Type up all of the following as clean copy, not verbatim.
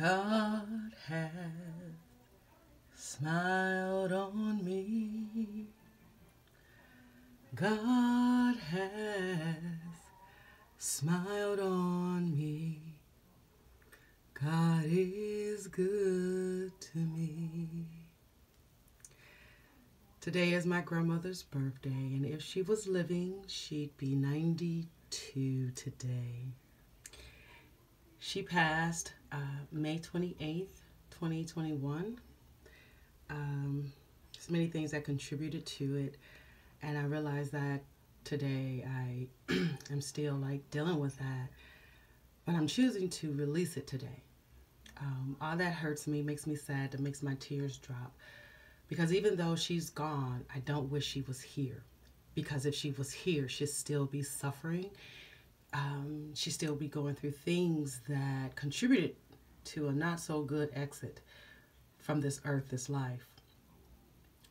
God has smiled on me. God has smiled on me. God is good to me. Today is my grandmother's birthday, and if she was living, she'd be 92 today. She passed May 28th, 2021. There's many things that contributed to it, and I realized that today I am still dealing with that, but I'm choosing to release it today. All that hurts me, makes me sad, that makes my tears drop. Because even though she's gone, I don't wish she was here. Because if she was here, she'd still be suffering. She'd still be going through things that contributed to a not so good exit from this earth, this life.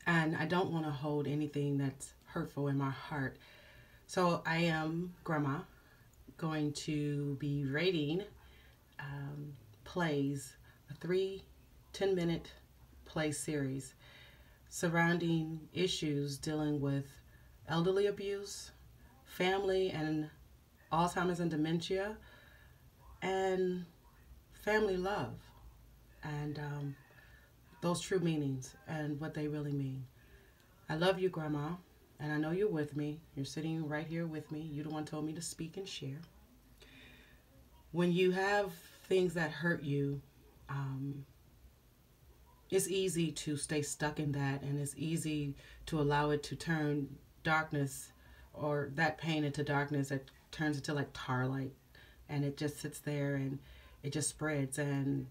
And I don't want to hold anything that's hurtful in my heart. So I am, Grandma, going to be rating plays, a 10-minute play series surrounding issues dealing with elderly abuse, family and Alzheimer's and dementia, and family love, and those true meanings and what they really mean. I love you, Grandma, and I know you're with me. You're sitting right here with me. You're the one who told me to speak and share. When you have things that hurt you, it's easy to stay stuck in that, and it's easy to allow it to turn darkness, or that pain into darkness that turns into like tar-like, and it just sits there and it just spreads, and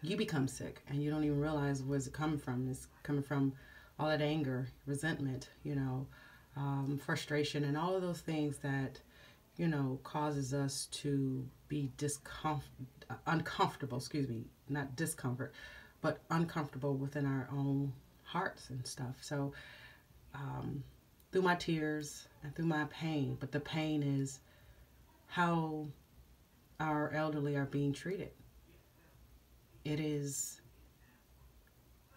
you become sick and you don't even realize where's it coming from. It's coming from all that anger, resentment, frustration, and all of those things that causes us to be uncomfortable, not discomfort, but uncomfortable within our own hearts and stuff. So through my tears and through my pain, but the pain is how our elderly are being treated. It is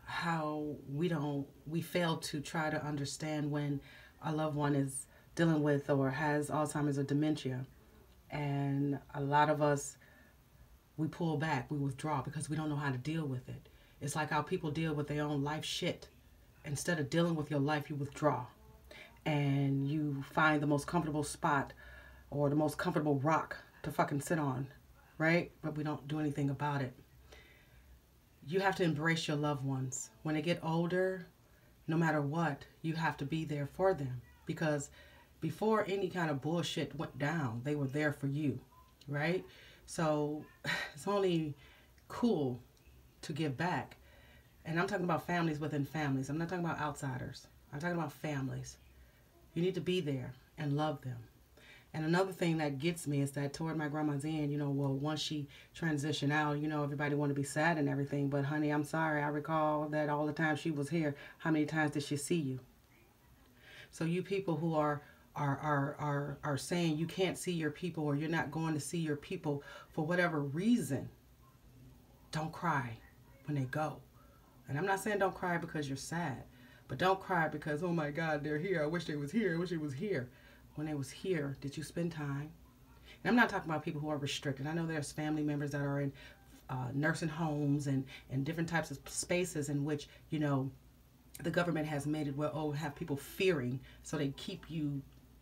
how we fail to try to understand when a loved one is dealing with or has Alzheimer's or dementia. And a lot of us, we pull back, we withdraw because we don't know how to deal with it. It's like how people deal with their own life shit. Instead of dealing with your life, you withdraw. And you find the most comfortable spot or the most comfortable rock to fucking sit on, right? But we don't do anything about it. You have to embrace your loved ones. When they get older, no matter what, you have to be there for them. Because before any kind of bullshit went down, they were there for you, right? So it's only cool to give back. And I'm talking about families within families. I'm not talking about outsiders. I'm talking about families. You need to be there and love them. And another thing that gets me is that toward my grandma's end, once she transitioned out, everybody want to be sad and everything. But honey, I'm sorry. I recall that all the time she was here, how many times did she see you? So you people who are saying you can't see your people, or you're not going to see your people for whatever reason, don't cry when they go. And I'm not saying don't cry because you're sad, but don't cry because, oh my God, they're here. I wish they was here. I wish they was here. When they was here, did you spend time? And I'm not talking about people who are restricted. I know there's family members that are in nursing homes and different types of spaces in which, the government has made it where, have people fearing, so they keep you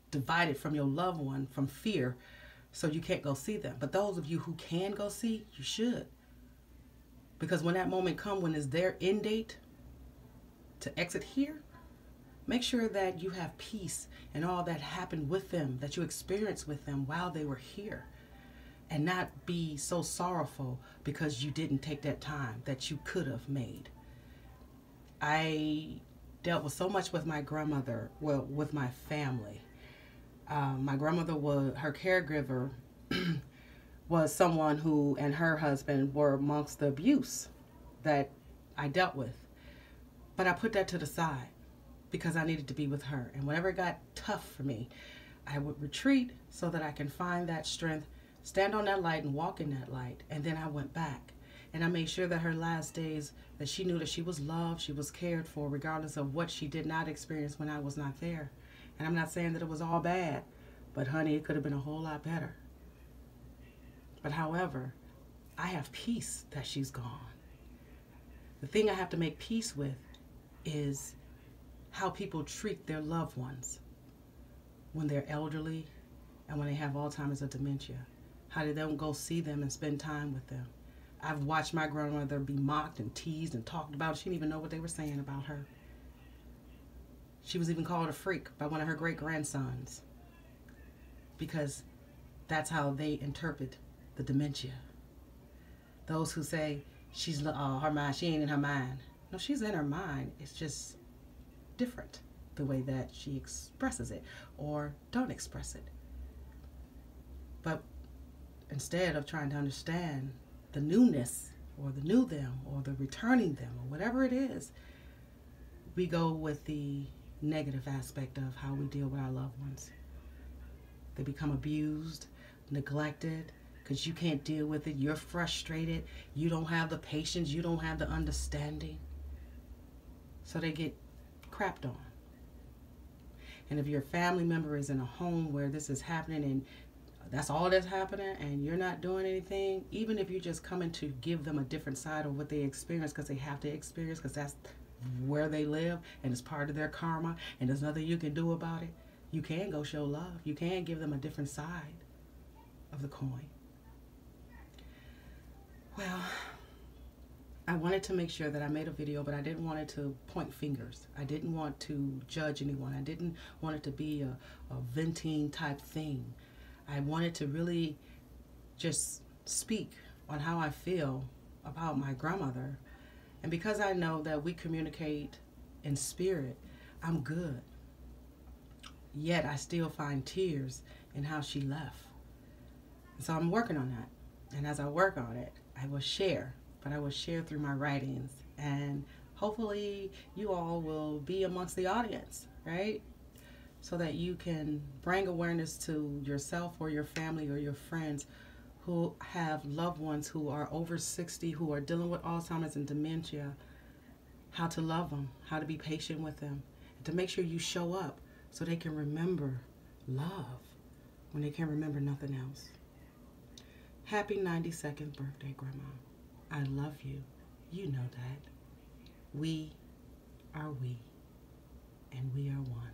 divided from your loved one from fear, so you can't go see them. But those of you who can go see, you should. Because when that moment comes, when it's their end date to exit here, make sure that you have peace and all that happened with them, that you experienced with them while they were here. And not be so sorrowful because you didn't take that time that you could have made. I dealt with so much with my grandmother, with my family. My grandmother her caregiver was someone who and her husband were amongst the abuse that I dealt with. But I put that to the side because I needed to be with her. And whenever it got tough for me, I would retreat so that I can find that strength, stand on that light and walk in that light. And then I went back. And I made sure that her last days, that she knew that she was loved, she was cared for, regardless of what she did not experience when I was not there. And I'm not saying that it was all bad, but honey, it could have been a whole lot better. But however, I have peace that she's gone. The thing I have to make peace with is how people treat their loved ones when they're elderly and when they have Alzheimer's or dementia. How they don't go see them and spend time with them. I've watched my grandmother be mocked and teased and talked about. She didn't even know what they were saying about her. She was even called a freak by one of her great-grandsons because that's how they interpret the dementia. Those who say she's her mind, she ain't in her mind. No, she's in her mind. It's just different the way that she expresses it or don't express it. But instead of trying to understand the newness or the new them or the returning them or whatever it is, we go with the negative aspect of how we deal with our loved ones. They become abused, neglected, because you can't deal with it. You're frustrated. You don't have the patience. You don't have the understanding. So they get crapped on. And if your family member is in a home where this is happening and that's all that's happening and you're not doing anything, even if you're just coming to give them a different side of what they experience because they have to experience because that's where they live and it's part of their karma and there's nothing you can do about it, you can go show love. You can give them a different side of the coin. Well, I wanted to make sure that I made a video, but I didn't want it to point fingers. I didn't want to judge anyone. I didn't want it to be a venting type thing. I wanted to really just speak on how I feel about my grandmother. And because I know that we communicate in spirit, I'm good. Yet I still find tears in how she left. So I'm working on that. And as I work on it, I will share. But I will share through my writings. And hopefully you all will be amongst the audience, right? So that you can bring awareness to yourself or your family or your friends who have loved ones who are over 60, who are dealing with Alzheimer's and dementia, how to love them, how to be patient with them, and to make sure you show up so they can remember love when they can't remember nothing else. Happy 92nd birthday, Grandma. I love you. You know that. We are we, and we are one.